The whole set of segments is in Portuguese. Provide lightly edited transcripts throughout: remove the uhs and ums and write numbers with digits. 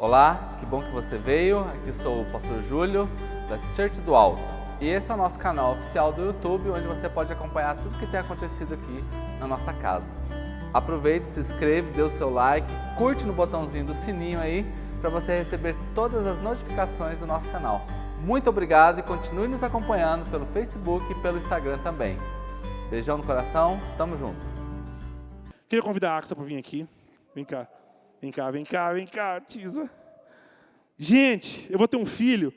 Olá, que bom que você veio. Aqui sou o Pastor Júlio, da Church do Alto. E esse é o nosso canal oficial do YouTube, onde você pode acompanhar tudo que tem acontecido aqui na nossa casa. Aproveite, se inscreve, dê o seu like, curte no botãozinho do sininho aí, para você receber todas as notificações do nosso canal. Muito obrigado e continue nos acompanhando pelo Facebook e pelo Instagram também. Beijão no coração, tamo junto. Queria convidar a Axa para vir aqui. Vem cá. Vem cá, Tisa. Gente, eu vou ter um filho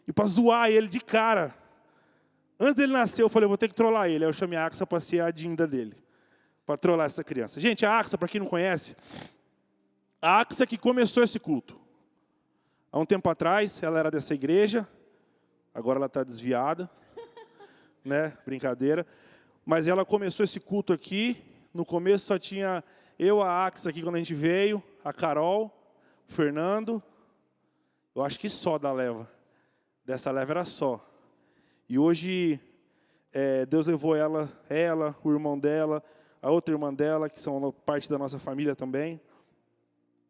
e para zoar ele de cara. Antes dele nascer, eu falei, eu vou ter que trollar ele. Aí eu chamei a Axa para ser a dinda dele, para trollar essa criança. Gente, a Axa, para quem não conhece, a Axa que começou esse culto. Há um tempo atrás, ela era dessa igreja, agora ela está desviada, né? Brincadeira. Mas ela começou esse culto aqui. No começo só tinha eu, a Axa aqui quando a gente veio, a Carol, o Fernando. Eu acho que só da leva. Dessa leva era só. E hoje Deus levou ela, o irmão dela, a outra irmã dela, que são parte da nossa família também,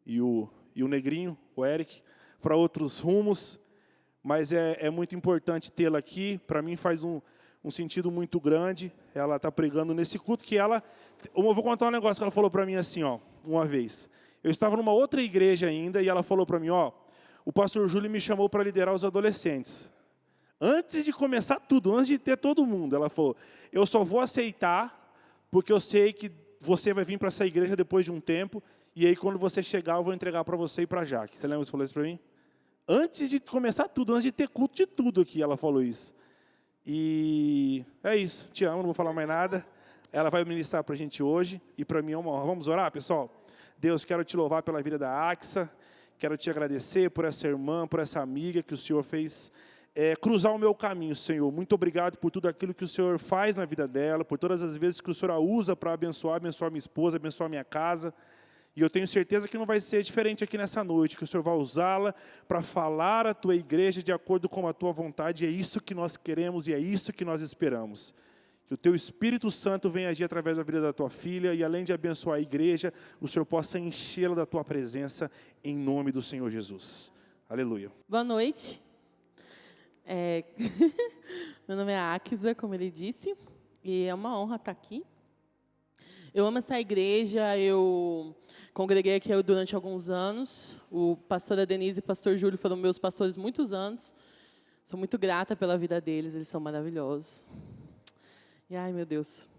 e o negrinho, o Eric, para outros rumos. Mas é muito importante tê-la aqui. Para mim faz um sentido muito grande. Ela está pregando nesse culto que ela... Eu vou contar um negócio que ela falou para mim assim, ó, uma vez. Eu estava numa outra igreja ainda e ela falou para mim, ó, o pastor Júlio me chamou para liderar os adolescentes. Antes de começar tudo, antes de ter todo mundo, ela falou, eu só vou aceitar porque eu sei que você vai vir para essa igreja depois de um tempo e aí quando você chegar eu vou entregar para você e para a Jaque. Você lembra que você falou isso para mim? Antes de começar tudo, antes de ter culto de tudo aqui, ela falou isso. E é isso, te amo, não vou falar mais nada. Ela vai ministrar para a gente hoje e para mim é uma honra. Vamos orar, pessoal? Deus, quero te louvar pela vida da Axa, quero te agradecer por essa irmã, por essa amiga que o Senhor fez cruzar o meu caminho, Senhor. Muito obrigado por tudo aquilo que o Senhor faz na vida dela, por todas as vezes que o Senhor a usa para abençoar minha esposa, abençoar minha casa. E eu tenho certeza que não vai ser diferente aqui nessa noite, que o Senhor vai usá-la para falar à tua igreja de acordo com a tua vontade. E é isso que nós queremos e é isso que nós esperamos. Que o teu Espírito Santo venha agir através da vida da tua filha e além de abençoar a igreja, o Senhor possa enchê-la da tua presença em nome do Senhor Jesus. Aleluia. Boa noite. Meu nome é Axa, como ele disse, e é uma honra estar aqui. Eu amo essa igreja, eu congreguei aqui durante alguns anos. O pastor Denise e o pastor Júlio foram meus pastores muitos anos. Sou muito grata pela vida deles, eles são maravilhosos. E, ai, meu Deus.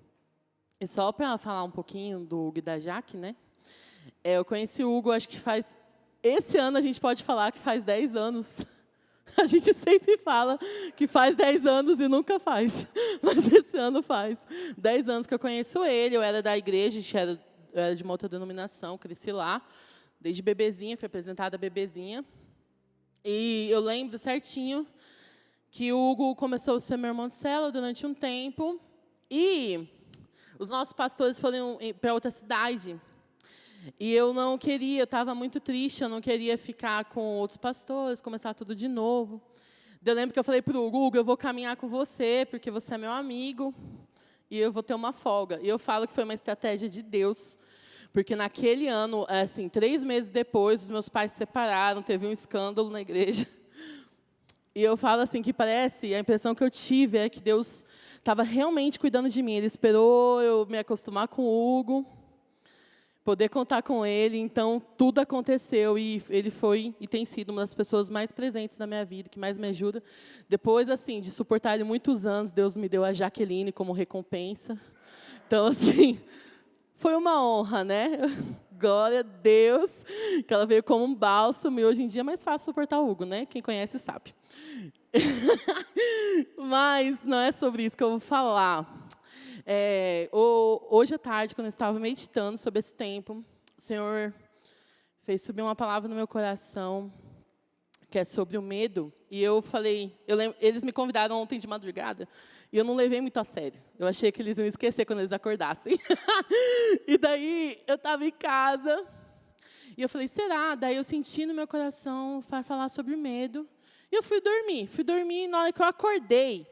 E só para falar um pouquinho do Hugo e da Jaque, né? Eu conheci o Hugo, acho que faz... Esse ano a gente pode falar que faz 10 anos. A gente sempre fala que faz 10 anos e nunca faz. Mas esse ano faz 10 anos que eu conheço ele. Eu era da igreja, eu era de uma outra denominação, cresci lá. Desde bebezinha, fui apresentada bebezinha. E eu lembro certinho que o Hugo começou a ser meu irmão de célula durante um tempo. E os nossos pastores foram para outra cidade. E eu não queria, eu estava muito triste, eu não queria ficar com outros pastores, começar tudo de novo. Eu lembro que eu falei para o Hugo, eu vou caminhar com você, porque você é meu amigo, e eu vou ter uma folga. E eu falo que foi uma estratégia de Deus, porque naquele ano, assim, 3 meses depois, os meus pais se separaram, teve um escândalo na igreja. E eu falo assim, que parece, a impressão que eu tive é que Deus estava realmente cuidando de mim. Ele esperou eu me acostumar com o Hugo, poder contar com ele, então tudo aconteceu e ele foi e tem sido uma das pessoas mais presentes na minha vida, que mais me ajuda. Depois, assim, de suportar ele muitos anos, Deus me deu a Jaqueline como recompensa. Então, assim, foi uma honra, né? Glória a Deus, que ela veio como um bálsamo e hoje em dia é mais fácil suportar o Hugo, né? Quem conhece sabe. Mas não é sobre isso que eu vou falar. Hoje à tarde, quando eu estava meditando sobre esse tempo, o Senhor fez subir uma palavra no meu coração, que é sobre o medo. E eu falei, eles me convidaram ontem de madrugada, e eu não levei muito a sério. Eu achei que eles iam esquecer quando eles acordassem. E daí, eu estava em casa, e eu falei, será? Daí eu senti no meu coração para falar sobre o medo. E eu fui dormir, e na hora que eu acordei,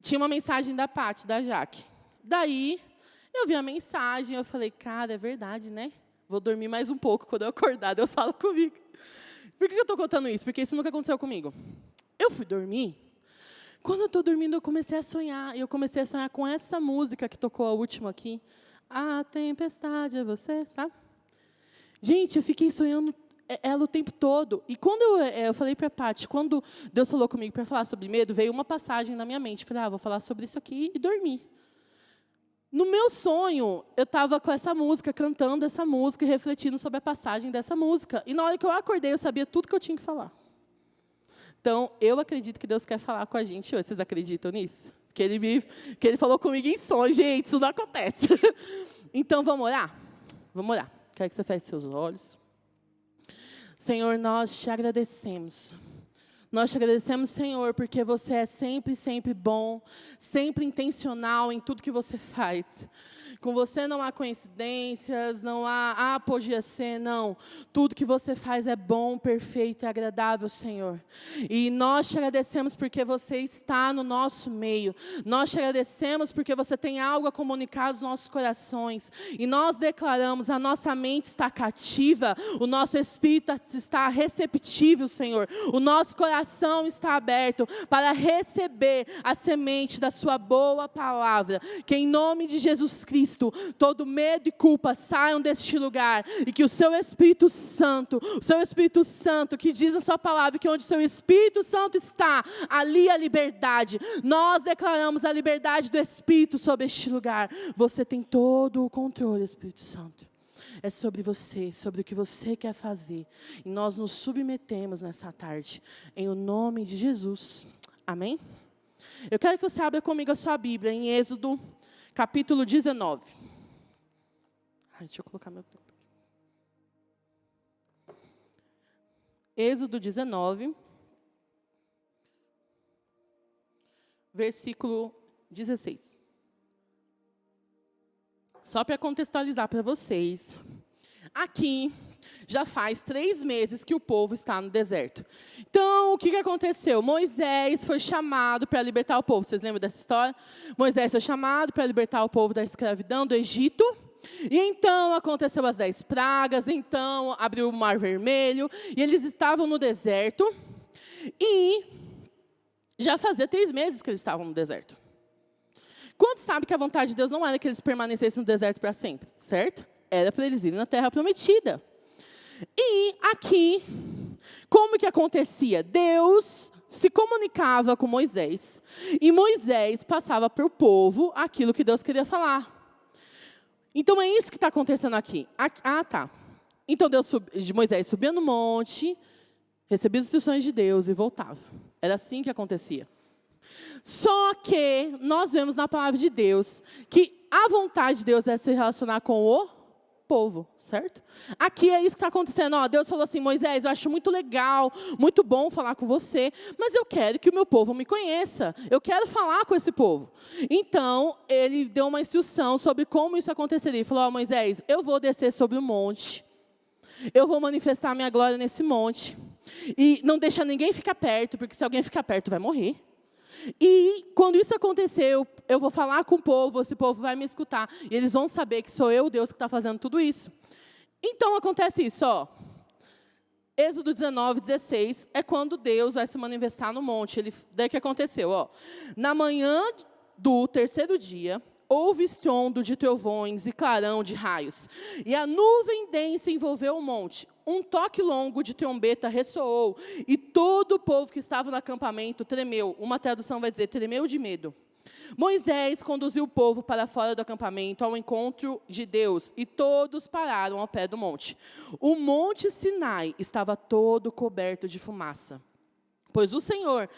tinha uma mensagem da Paty, da Jaque. Daí, eu vi a mensagem, eu falei, cara, é verdade, né? Vou dormir mais um pouco. Quando eu acordar, Deus fala comigo. Por que eu estou contando isso? Porque isso nunca aconteceu comigo. Eu fui dormir. Quando eu estou dormindo, eu comecei a sonhar. E eu comecei a sonhar com essa música que tocou a última aqui. A tempestade é você, sabe? Gente, eu fiquei sonhando ela o tempo todo. E quando eu falei para a Paty, quando Deus falou comigo para falar sobre medo, veio uma passagem na minha mente. Falei, vou falar sobre isso aqui e dormir. No meu sonho, eu estava com essa música, cantando essa música e refletindo sobre a passagem dessa música. E na hora que eu acordei, eu sabia tudo que eu tinha que falar. Então, eu acredito que Deus quer falar com a gente hoje. Vocês acreditam nisso? Que Ele falou comigo em sonho. Gente, isso não acontece. Então, vamos orar? Vamos orar. Quero que você feche seus olhos. Senhor, nós te agradecemos. Nós te agradecemos, Senhor, porque você é sempre, sempre bom, sempre intencional em tudo que você faz. Com você não há coincidências, não há podia ser, não. Tudo que você faz é bom, perfeito e agradável, Senhor. E nós te agradecemos porque você está no nosso meio. Nós te agradecemos porque você tem algo a comunicar aos nossos corações. E nós declaramos, a nossa mente está cativa, o nosso espírito está receptível, Senhor. O nosso coração está aberto para receber a semente da sua boa palavra. Que em nome de Jesus Cristo, todo medo e culpa saiam deste lugar e que o seu Espírito Santo, que diz a sua palavra que onde o seu Espírito Santo está, ali a liberdade. Nós declaramos a liberdade do Espírito sobre este lugar. Você tem todo o controle, Espírito Santo. É sobre você, sobre o que você quer fazer. E nós nos submetemos nessa tarde, em o nome de Jesus. Amém? Eu quero que você abra comigo a sua Bíblia em Êxodo, capítulo 19. Deixa eu colocar meu tempo. Êxodo 19, versículo 16. Só para contextualizar para vocês. Aqui, já faz 3 meses que o povo está no deserto. Então, o que aconteceu? Moisés foi chamado para libertar o povo. Vocês lembram dessa história? Moisés foi chamado para libertar o povo da escravidão do Egito. E então, aconteceu as 10 pragas. Então, abriu o Mar Vermelho. E eles estavam no deserto. E já fazia 3 meses que eles estavam no deserto. Quantos sabem que a vontade de Deus não era que eles permanecessem no deserto para sempre? Certo? Era para eles irem na terra prometida. E aqui, como que acontecia? Deus se comunicava com Moisés. E Moisés passava para o povo aquilo que Deus queria falar. Então, é isso que está acontecendo aqui. Tá. Então, Moisés subia no monte, recebia as instruções de Deus e voltava. Era assim que acontecia. Só que nós vemos na palavra de Deus que a vontade de Deus é se relacionar com o povo, certo? Aqui é isso que está acontecendo. Deus falou assim, Moisés, eu acho muito legal, muito bom falar com você, mas eu quero que o meu povo me conheça. Eu quero falar com esse povo. Então, ele deu uma instrução sobre como isso aconteceria. Ele falou, Moisés, eu vou descer sobre o monte. Eu vou manifestar minha glória nesse monte. E não deixa ninguém ficar perto, porque se alguém ficar perto, vai morrer. E quando isso acontecer, eu vou falar com o povo, esse povo vai me escutar. E eles vão saber que sou eu, Deus, que está fazendo tudo isso. Então, acontece isso, Êxodo 19, 16, é quando Deus vai se manifestar no monte. Daí que aconteceu, Na manhã do 3º dia, houve estrondo de trovões e clarão de raios. E a nuvem densa envolveu o monte. Um toque longo de trombeta ressoou. E todo o povo que estava no acampamento tremeu. Uma tradução vai dizer, tremeu de medo. Moisés conduziu o povo para fora do acampamento ao encontro de Deus. E todos pararam ao pé do monte. O monte Sinai estava todo coberto de fumaça. Pois o Senhor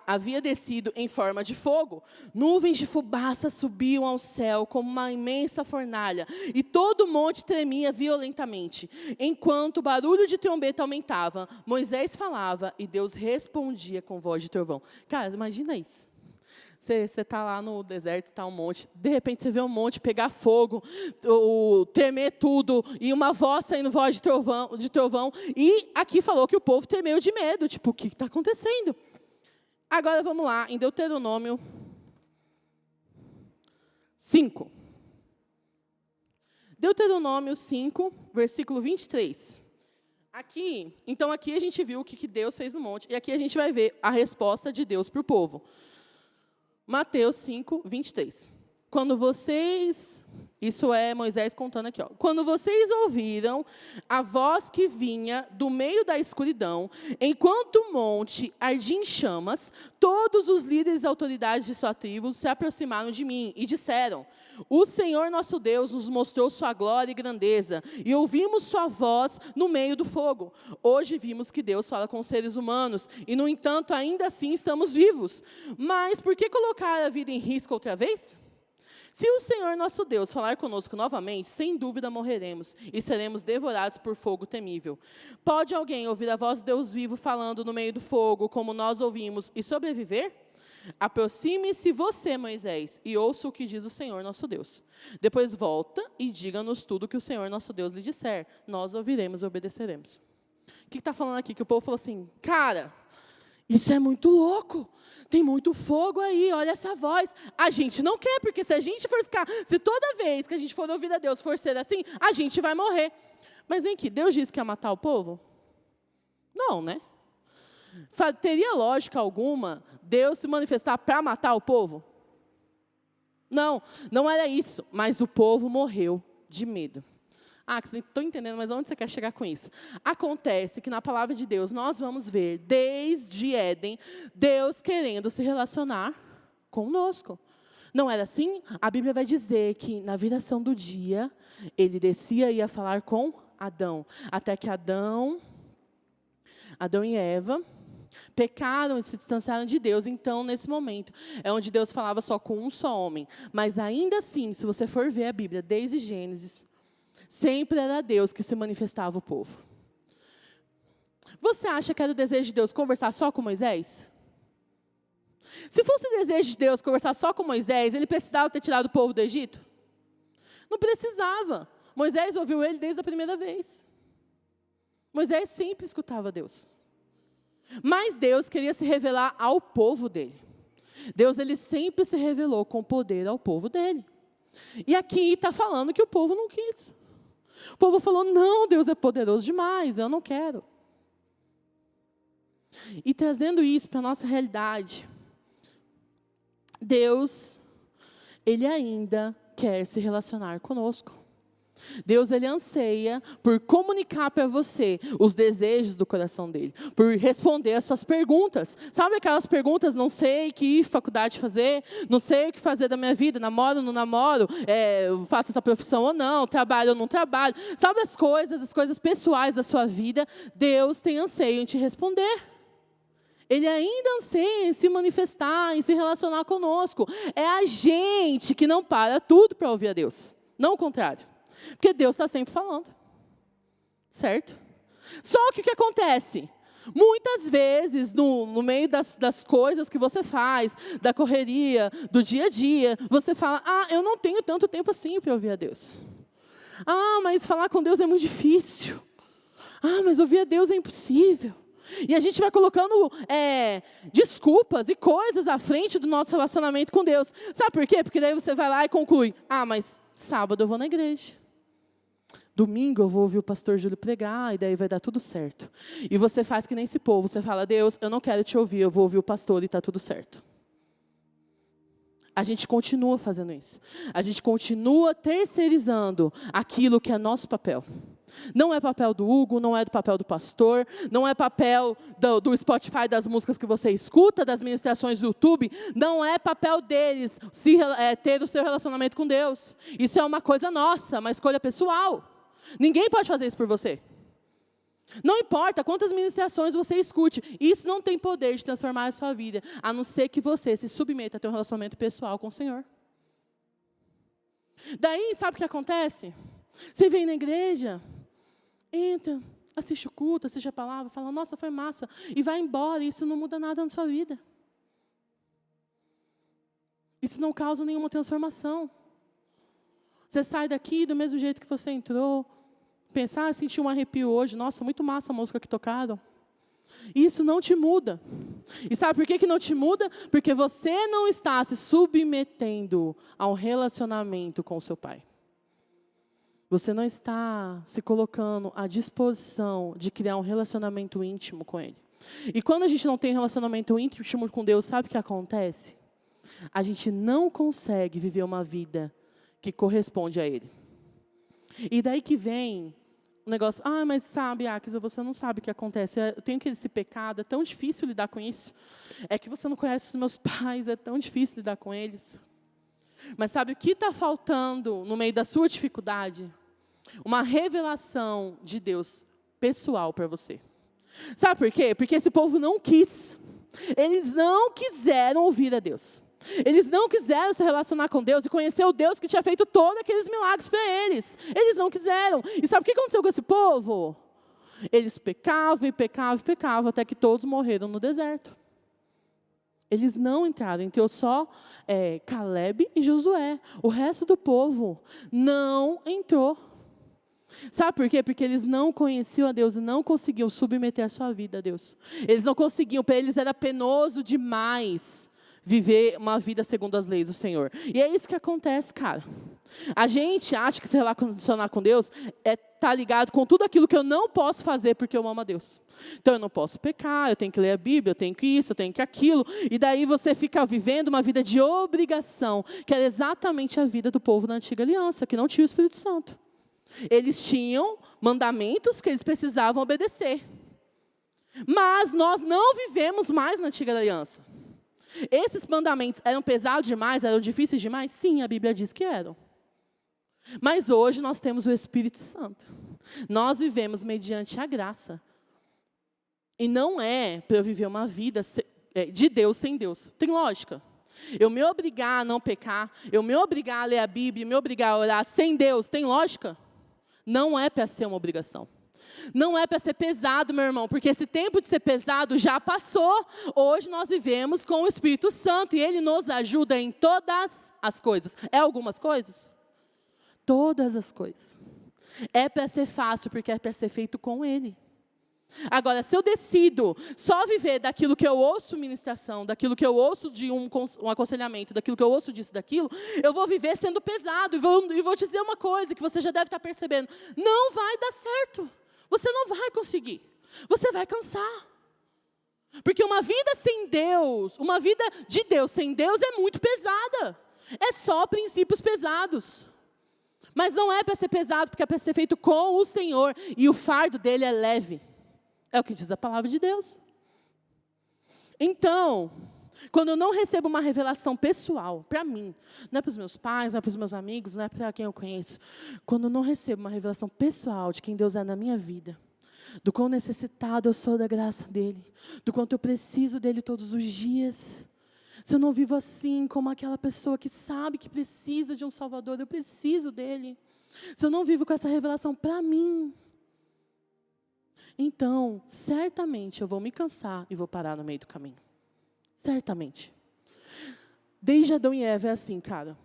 havia descido em forma de fogo. Nuvens de fumaça subiam ao céu como uma imensa fornalha. E todo o monte tremia violentamente. Enquanto o barulho de trombeta aumentava, Moisés falava e Deus respondia com voz de trovão. Cara, imagina isso. Você está lá no deserto, está um monte. De repente, você vê um monte pegar fogo, tremer tudo, e uma voz saindo voz de trovão. E aqui falou que o povo tremeu de medo. Tipo, o que está acontecendo? Agora, vamos lá, em Deuteronômio 5. Deuteronômio 5, versículo 23. Então aqui a gente viu o que Deus fez no monte, e aqui a gente vai ver a resposta de Deus para o povo. Mateus 5, 23. Quando vocês... Isso é Moisés contando aqui. Quando vocês ouviram a voz que vinha do meio da escuridão, enquanto o monte ardia em chamas, todos os líderes e autoridades de sua tribo se aproximaram de mim e disseram: o Senhor nosso Deus nos mostrou sua glória e grandeza, e ouvimos sua voz no meio do fogo. Hoje vimos que Deus fala com os seres humanos, e no entanto ainda assim estamos vivos. Mas por que colocar a vida em risco outra vez? Se o Senhor nosso Deus falar conosco novamente, sem dúvida morreremos e seremos devorados por fogo temível. Pode alguém ouvir a voz de Deus vivo falando no meio do fogo, como nós ouvimos, e sobreviver? Aproxime-se você, Moisés, e ouça o que diz o Senhor nosso Deus. Depois volta e diga-nos tudo que o Senhor nosso Deus lhe disser. Nós ouviremos e obedeceremos. O que está falando aqui? Que o povo falou assim: cara, isso é muito louco. Tem muito fogo aí, olha essa voz. A gente não quer, porque se a gente for ficar... Se toda vez que a gente for ouvir a Deus for ser assim, a gente vai morrer. Mas vem aqui, Deus disse que ia matar o povo? Não, né? Teria lógica alguma Deus se manifestar para matar o povo? Não, não era isso. Mas o povo morreu de medo. Estou entendendo, mas onde você quer chegar com isso? Acontece que na palavra de Deus nós vamos ver, desde Éden, Deus querendo se relacionar conosco. Não era assim? A Bíblia vai dizer que na viração do dia, ele descia e ia falar com Adão. Até que Adão e Eva pecaram e se distanciaram de Deus. Então, nesse momento, é onde Deus falava só com um só homem. Mas ainda assim, se você for ver a Bíblia, desde Gênesis, sempre era Deus que se manifestava ao povo. Você acha que era o desejo de Deus conversar só com Moisés? Se fosse o desejo de Deus conversar só com Moisés, ele precisava ter tirado o povo do Egito? Não precisava. Moisés ouviu ele desde a primeira vez. Moisés sempre escutava Deus. Mas Deus queria se revelar ao povo dele. Deus, ele sempre se revelou com poder ao povo dele. E aqui está falando que o povo não quis. O povo falou: não, Deus é poderoso demais, eu não quero. E trazendo isso para a nossa realidade, Deus, ele ainda quer se relacionar conosco. Deus, ele anseia por comunicar para você os desejos do coração dele, por responder as suas perguntas. Sabe aquelas perguntas: não sei que faculdade fazer, não sei o que fazer da minha vida, namoro ou não namoro, faço essa profissão ou não, trabalho ou não trabalho. Sabe as coisas pessoais da sua vida? Deus tem anseio em te responder. Ele ainda anseia em se manifestar, em se relacionar conosco. É a gente que não para tudo para ouvir a Deus, não o contrário. Porque Deus está sempre falando, certo? Só que o que acontece? Muitas vezes, no meio das coisas que você faz, da correria, do dia a dia, você fala: eu não tenho tanto tempo assim para ouvir a Deus. Mas falar com Deus é muito difícil. Mas ouvir a Deus é impossível. E a gente vai colocando desculpas e coisas à frente do nosso relacionamento com Deus. Sabe por quê? Porque daí você vai lá e conclui: mas sábado eu vou na igreja. Domingo eu vou ouvir o pastor Júlio pregar, e daí vai dar tudo certo. E você faz que nem esse povo, você fala: Deus, eu não quero te ouvir, eu vou ouvir o pastor e está tudo certo. A gente continua fazendo isso. A gente continua terceirizando aquilo que é nosso papel. Não é papel do Hugo, não é do papel do pastor, não é papel do Spotify, das músicas que você escuta, das ministrações do YouTube. Não é papel deles ter o seu relacionamento com Deus. Isso é uma coisa nossa, uma escolha pessoal. Ninguém pode fazer isso por você. Não importa quantas ministrações você escute, isso não tem poder de transformar a sua vida, a não ser que você se submeta a ter um relacionamento pessoal com o Senhor. Daí, sabe o que acontece? Você vem na igreja, entra, assiste o culto, assiste a palavra, fala: nossa, foi massa, e vai embora, e isso não muda nada na sua vida. Isso não causa nenhuma transformação. Você sai daqui do mesmo jeito que você entrou, pensar: senti um arrepio hoje, nossa, muito massa a música que tocaram. Isso não te muda. E sabe por que não te muda? Porque você não está se submetendo a um relacionamento com o seu Pai. Você não está se colocando à disposição de criar um relacionamento íntimo com Ele. E quando a gente não tem relacionamento íntimo com Deus, sabe o que acontece? A gente não consegue viver uma vida que corresponde a Ele. E daí que vem o negócio, mas sabe, Akisa, você não sabe o que acontece. Eu tenho esse pecado, é tão difícil lidar com isso. É que você não conhece os meus pais, é tão difícil lidar com eles. Mas sabe o que está faltando no meio da sua dificuldade? Uma revelação de Deus pessoal para você. Sabe por quê? Porque esse povo não quis. Eles não quiseram ouvir a Deus. Eles não quiseram se relacionar com Deus e conhecer o Deus que tinha feito todos aqueles milagres para eles. Eles não quiseram. E sabe o que aconteceu com esse povo? Eles pecavam e pecavam e pecavam, até que todos morreram no deserto. Eles não entraram, entrou só Caleb e Josué. O resto do povo não entrou. Sabe por quê? Porque eles não conheciam a Deus e não conseguiam submeter a sua vida a Deus. Eles não conseguiam, para eles era penoso demais viver uma vida segundo as leis do Senhor. E é isso que acontece, cara. A gente acha que se relacionar com Deus tá ligado com tudo aquilo que eu não posso fazer porque eu amo a Deus. Então eu não posso pecar, eu tenho que ler a Bíblia, eu tenho que isso, eu tenho que aquilo. E daí você fica vivendo uma vida de obrigação, que era exatamente a vida do povo da antiga aliança, que não tinha o Espírito Santo. Eles tinham mandamentos que eles precisavam obedecer. Mas nós não vivemos mais na antiga aliança. Esses mandamentos eram pesados demais, eram difíceis demais? Sim, a Bíblia diz que eram. Mas hoje nós temos o Espírito Santo. Nós vivemos mediante a graça. E não é para eu viver uma vida de Deus sem Deus. Tem lógica. Eu me obrigar a não pecar, eu me obrigar a ler a Bíblia, me obrigar a orar sem Deus, tem lógica? Não é para ser uma obrigação. Não é para ser pesado, meu irmão, porque esse tempo de ser pesado já passou. Hoje nós vivemos com o Espírito Santo e Ele nos ajuda em todas as coisas. É algumas coisas? Todas as coisas. É para ser fácil, porque é para ser feito com Ele. Agora, se eu decido só viver daquilo que eu ouço ministração, daquilo que eu ouço de um aconselhamento, daquilo que eu ouço disso, daquilo, eu vou viver sendo pesado. E vou te dizer uma coisa que você já deve estar percebendo. Não vai dar certo. Você não vai conseguir. Você vai cansar. Porque uma vida sem Deus, uma vida de Deus sem Deus é muito pesada. É só princípios pesados. Mas não é para ser pesado, porque é para ser feito com o Senhor. E o fardo dele é leve. É o que diz a palavra de Deus. Então, quando eu não recebo uma revelação pessoal, para mim, não é para os meus pais, não é para os meus amigos, não é para quem eu conheço. Quando eu não recebo uma revelação pessoal de quem Deus é na minha vida, do quão necessitado eu sou da graça dEle, do quanto eu preciso dEle todos os dias. Se eu não vivo assim, como aquela pessoa que sabe que precisa de um Salvador, eu preciso dEle. Se eu não vivo com essa revelação para mim, então, certamente eu vou me cansar e vou parar no meio do caminho. Certamente. Desde Adão e Eva é assim, cara.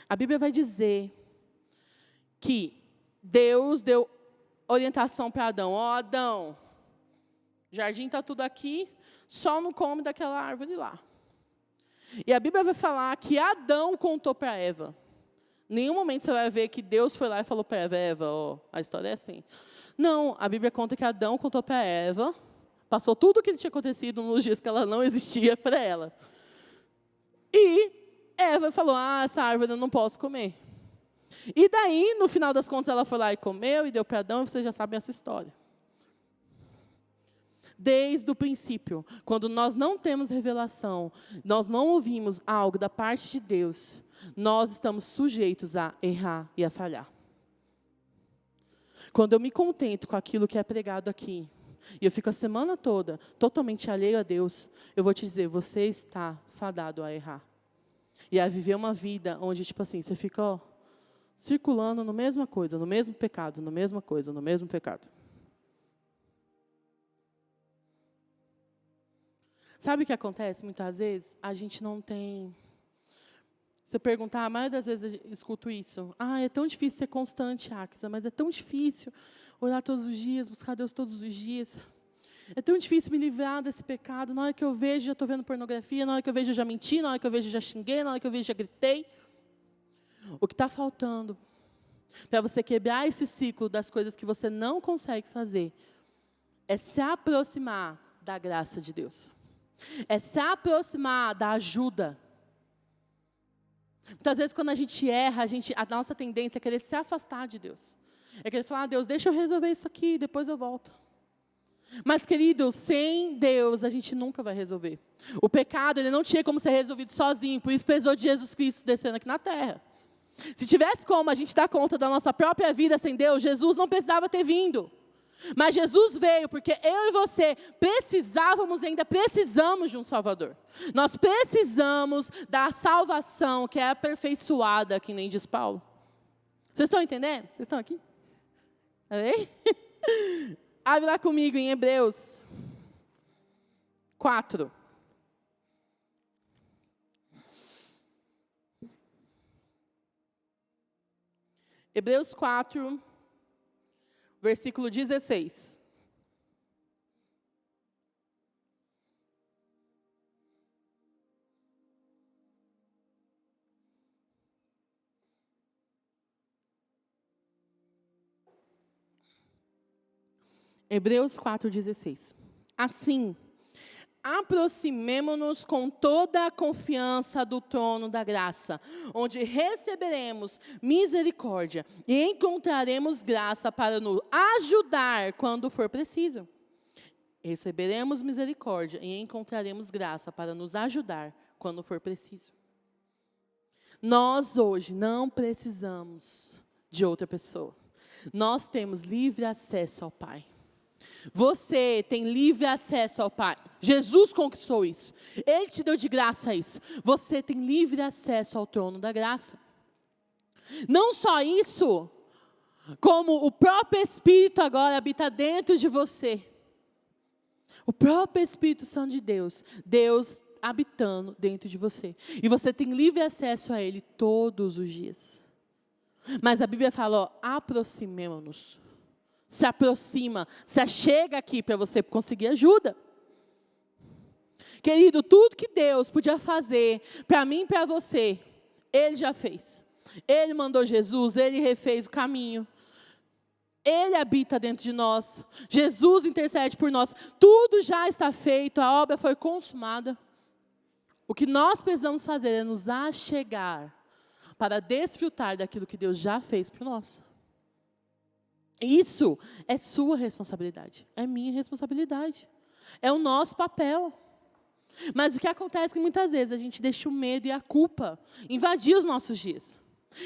A Bíblia vai dizer que Deus deu orientação para Adão. Ó, Adão, o jardim está tudo aqui, só não come daquela árvore lá. E a Bíblia vai falar que Adão contou para Eva. Em nenhum momento você vai ver que Deus foi lá e falou para Eva, Eva, a história é assim. Não, a Bíblia conta que Adão contou para Eva, passou tudo o que tinha acontecido nos dias que ela não existia para ela. E Eva falou, essa árvore eu não posso comer. E daí, no final das contas, ela foi lá e comeu e deu para Adão, e vocês já sabem essa história. Desde o princípio, quando nós não temos revelação, nós não ouvimos algo da parte de Deus, nós estamos sujeitos a errar e a falhar. Quando eu me contento com aquilo que é pregado aqui, e eu fico a semana toda totalmente alheio a Deus, eu vou te dizer, você está fadado a errar. E a viver uma vida onde, tipo assim, você fica circulando na mesma coisa, no mesmo pecado, na mesma coisa, no mesmo pecado. Sabe o que acontece muitas vezes? A gente não tem... Você perguntar, a maioria das vezes eu escuto isso. É tão difícil ser constante, Akisa, mas é tão difícil orar todos os dias, buscar Deus todos os dias. É tão difícil me livrar desse pecado. Na hora que eu vejo, já estou vendo pornografia. Na hora que eu vejo, eu já menti. Na hora que eu vejo, eu já xinguei. Na hora que eu vejo, já gritei. O que está faltando para você quebrar esse ciclo das coisas que você não consegue fazer, é se aproximar da graça de Deus. É se aproximar da ajuda. Muitas vezes, quando a gente erra, a nossa tendência é querer se afastar de Deus. É querer falar, Deus, deixa eu resolver isso aqui, depois eu volto. Mas, queridos, sem Deus, a gente nunca vai resolver. O pecado, ele não tinha como ser resolvido sozinho, por isso precisou de Jesus Cristo descendo aqui na terra. Se tivesse como a gente dar conta da nossa própria vida sem Deus, Jesus não precisava ter vindo. Mas Jesus veio porque eu e você precisávamos e ainda precisamos de um Salvador. Nós precisamos da salvação que é aperfeiçoada, que nem diz Paulo. Vocês estão entendendo? Vocês estão aqui? Amém? Abre lá comigo em Hebreus 4. Hebreus 4, versículo 16. Hebreus 4,16. Assim, aproximemo-nos com toda a confiança do trono da graça, onde receberemos misericórdia e encontraremos graça para nos ajudar quando for preciso. Receberemos misericórdia e encontraremos graça para nos ajudar quando for preciso. Nós hoje não precisamos de outra pessoa. Nós temos livre acesso ao Pai. Você tem livre acesso ao Pai. Jesus conquistou isso. Ele te deu de graça isso. Você tem livre acesso ao trono da graça. Não só isso, como o próprio Espírito agora habita dentro de você. O próprio Espírito Santo de Deus, Deus habitando dentro de você. E você tem livre acesso a Ele todos os dias. Mas a Bíblia fala, ó, aproximemo-nos. Se aproxima, se achega aqui para você conseguir ajuda. Querido, tudo que Deus podia fazer para mim e para você, Ele já fez. Ele mandou Jesus, Ele refez o caminho. Ele habita dentro de nós. Jesus intercede por nós. Tudo já está feito, a obra foi consumada. O que nós precisamos fazer é nos achegar para desfrutar daquilo que Deus já fez por nós. Isso é sua responsabilidade, é minha responsabilidade, é o nosso papel. Mas o que acontece é que muitas vezes a gente deixa o medo e a culpa invadir os nossos dias.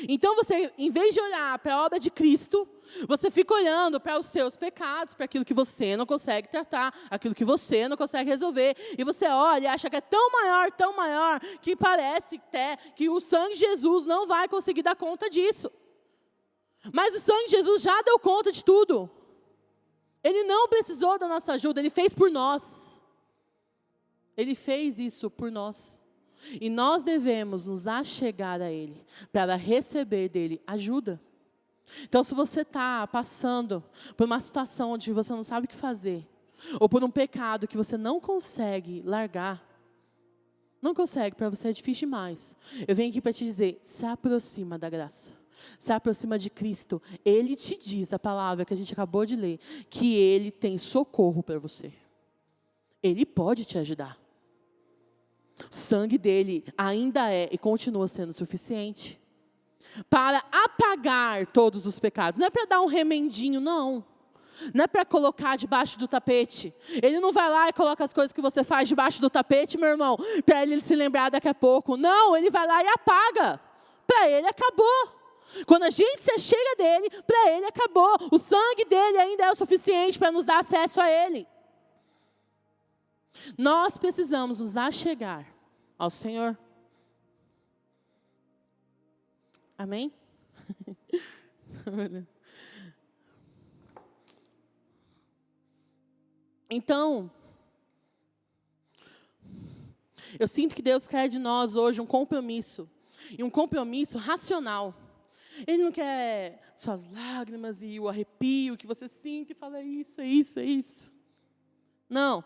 Então você, em vez de olhar para a obra de Cristo, você fica olhando para os seus pecados, para aquilo que você não consegue tratar, aquilo que você não consegue resolver. E você olha e acha que é tão maior, que parece até que o sangue de Jesus não vai conseguir dar conta disso. Mas o sangue de Jesus já deu conta de tudo. Ele não precisou da nossa ajuda, Ele fez por nós. Ele fez isso por nós. E nós devemos nos achegar a Ele, para receber dEle ajuda. Então, se você está passando por uma situação onde você não sabe o que fazer, ou por um pecado que você não consegue largar, não consegue, para você é difícil demais. Eu venho aqui para te dizer, se aproxima da graça. Se aproxima de Cristo. Ele te diz, a palavra que a gente acabou de ler, que Ele tem socorro para você. Ele pode te ajudar. O sangue dele ainda é e continua sendo suficiente para apagar todos os pecados. Não é para dar um remendinho, não. Não é para colocar debaixo do tapete. Ele não vai lá e coloca as coisas que você faz debaixo do tapete, meu irmão, para ele se lembrar daqui a pouco. Não, ele vai lá e apaga. Para ele acabou. Quando a gente se chega dele, para ele acabou. O sangue dele ainda é o suficiente para nos dar acesso a ele. Nós precisamos nos achegar ao Senhor. Amém? Então, eu sinto que Deus quer de nós hoje um compromisso. E um compromisso racional. Ele não quer suas lágrimas e o arrepio que você sente e fala, isso, é isso, é isso. Não.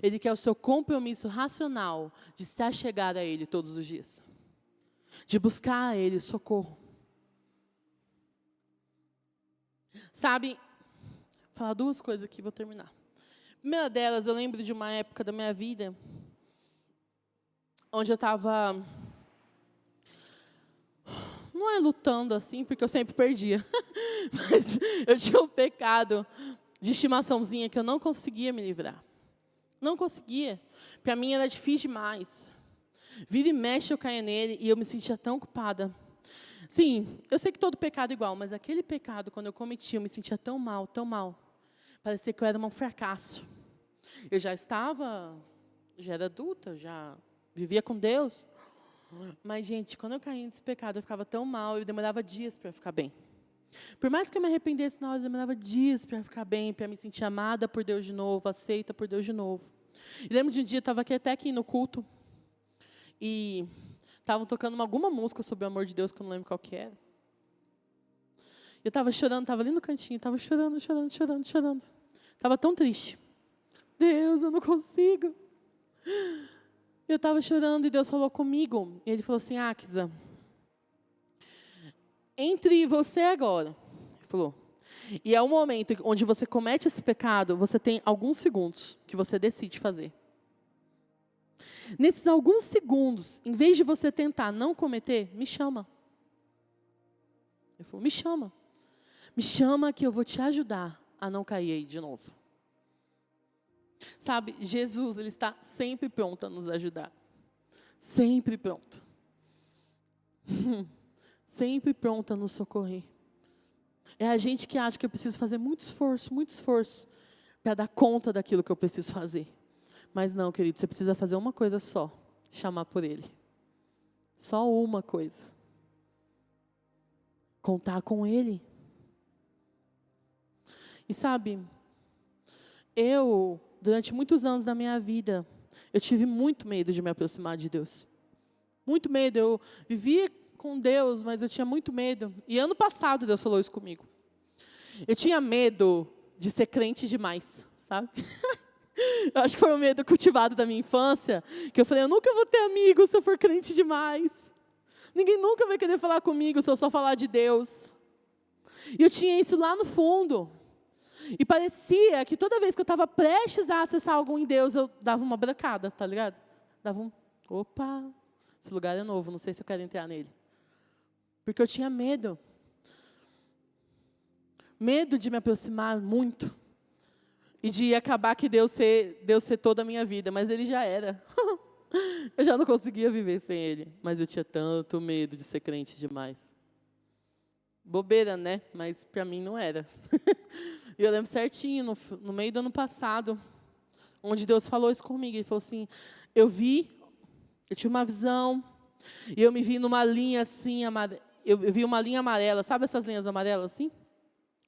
Ele quer o seu compromisso racional de se achegar a Ele todos os dias. De buscar a Ele socorro. Sabe, vou falar duas coisas aqui, vou terminar. A primeira delas, eu lembro de uma época da minha vida onde eu estava, não é lutando assim, porque eu sempre perdia, mas eu tinha um pecado de estimaçãozinha que eu não conseguia me livrar. Não conseguia. Para mim era difícil demais. Vira e mexe eu caía nele e eu me sentia tão culpada. Sim, eu sei que todo pecado é igual, mas aquele pecado, quando eu cometi, eu me sentia tão mal, tão mal. Parecia que eu era um fracasso. Eu já era adulta, já vivia com Deus. Mas, gente, quando eu caía nesse pecado, eu ficava tão mal, eu demorava dias para ficar bem. Por mais que eu me arrependesse na hora, eu demorava dias para ficar bem, para me sentir amada por Deus de novo, aceita por Deus de novo. E lembro de um dia, eu estava até aqui no culto, e estavam tocando alguma música sobre o amor de Deus, que eu não lembro qual que era. Eu estava chorando, estava ali no cantinho, estava chorando. Estava tão triste. Deus, eu não consigo. Eu estava chorando e Deus falou comigo. E Ele falou assim, Áquisa, entre você agora, Ele falou, e é o momento onde você comete esse pecado, você tem alguns segundos que você decide fazer. Nesses alguns segundos, em vez de você tentar não cometer, me chama. Ele falou, me chama. Me chama que eu vou te ajudar a não cair aí de novo. Sabe, Jesus, Ele está sempre pronto a nos ajudar. Sempre pronto. Sempre pronto a nos socorrer. É a gente que acha que eu preciso fazer muito esforço, para dar conta daquilo que eu preciso fazer. Mas não, querido, você precisa fazer uma coisa só, chamar por Ele. Só uma coisa. Contar com Ele. E sabe, durante muitos anos da minha vida, eu tive muito medo de me aproximar de Deus. Muito medo. Eu vivia com Deus, mas eu tinha muito medo. E ano passado Deus falou isso comigo. Eu tinha medo de ser crente demais, sabe? Eu acho que foi um medo cultivado da minha infância, que eu falei, eu nunca vou ter amigos se eu for crente demais. Ninguém nunca vai querer falar comigo se eu só falar de Deus. E eu tinha isso lá no fundo. E parecia que toda vez que eu estava prestes a acessar algo em Deus, eu dava uma brancada, tá ligado? Opa, esse lugar é novo, não sei se eu quero entrar nele. Porque eu tinha medo. Medo de me aproximar muito. E de acabar que Deus ser toda a minha vida, mas Ele já era. Eu já não conseguia viver sem Ele, mas eu tinha tanto medo de ser crente demais. Bobeira, né? Mas para mim não era. E eu lembro certinho, no meio do ano passado, onde Deus falou isso comigo. Ele falou assim, eu tive uma visão, e eu me vi numa linha assim, eu vi uma linha amarela, sabe essas linhas amarelas assim?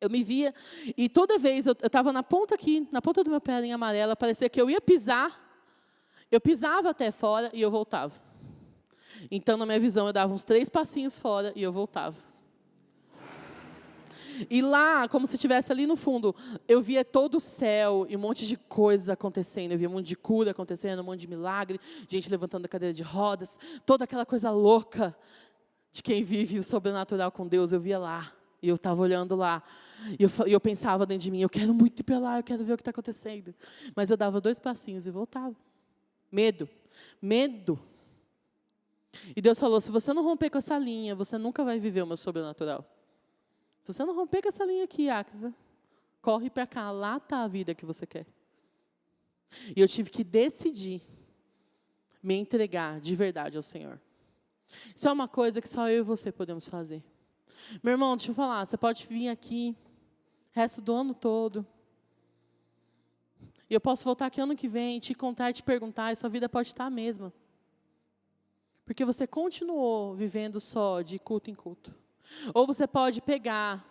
Eu me via, e toda vez, eu estava na ponta aqui, na ponta do meu pé, a linha amarela, parecia que eu ia pisar, eu pisava até fora e eu voltava. Então, na minha visão, eu dava uns 3 passinhos fora e eu voltava. E lá, como se estivesse ali no fundo, eu via todo o céu e um monte de coisas acontecendo. Eu via um monte de cura acontecendo, um monte de milagre, gente levantando a cadeira de rodas, toda aquela coisa louca de quem vive o sobrenatural com Deus, eu via lá. E eu estava olhando lá. E eu pensava dentro de mim, eu quero muito ir para lá, eu quero ver o que está acontecendo. Mas eu dava 2 passinhos e voltava. Medo. E Deus falou, se você não romper com essa linha, você nunca vai viver o meu sobrenatural. Se você não romper com essa linha aqui, Áquisa, corre para cá, lá está a vida que você quer. E eu tive que decidir me entregar de verdade ao Senhor. Isso é uma coisa que só eu e você podemos fazer. Meu irmão, deixa eu falar, você pode vir aqui, resto do ano todo, e eu posso voltar aqui ano que vem, te contar e te perguntar, e sua vida pode estar a mesma. Porque você continuou vivendo só de culto em culto. Ou você pode pegar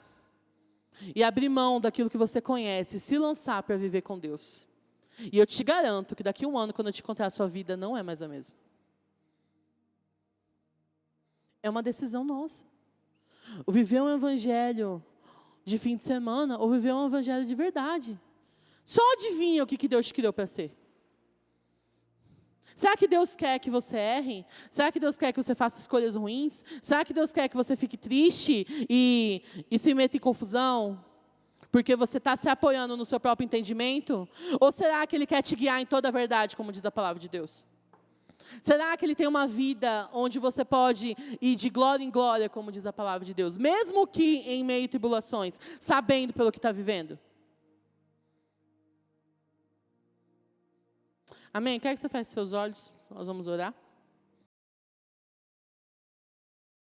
e abrir mão daquilo que você conhece, se lançar para viver com Deus. E eu te garanto que daqui a um ano, quando eu te contar a sua vida, não é mais a mesma. É uma decisão nossa. Ou viver um evangelho de fim de semana, ou viver um evangelho de verdade. Só adivinha o que Deus te criou para ser. Será que Deus quer que você erre? Será que Deus quer que você faça escolhas ruins? Será que Deus quer que você fique triste e se meta em confusão? Porque você está se apoiando no seu próprio entendimento? Ou será que Ele quer te guiar em toda a verdade, como diz a palavra de Deus? Será que Ele tem uma vida onde você pode ir de glória em glória, como diz a palavra de Deus? Mesmo que em meio a tribulações, sabendo pelo que está vivendo? Amém? Quer que você feche seus olhos? Nós vamos orar.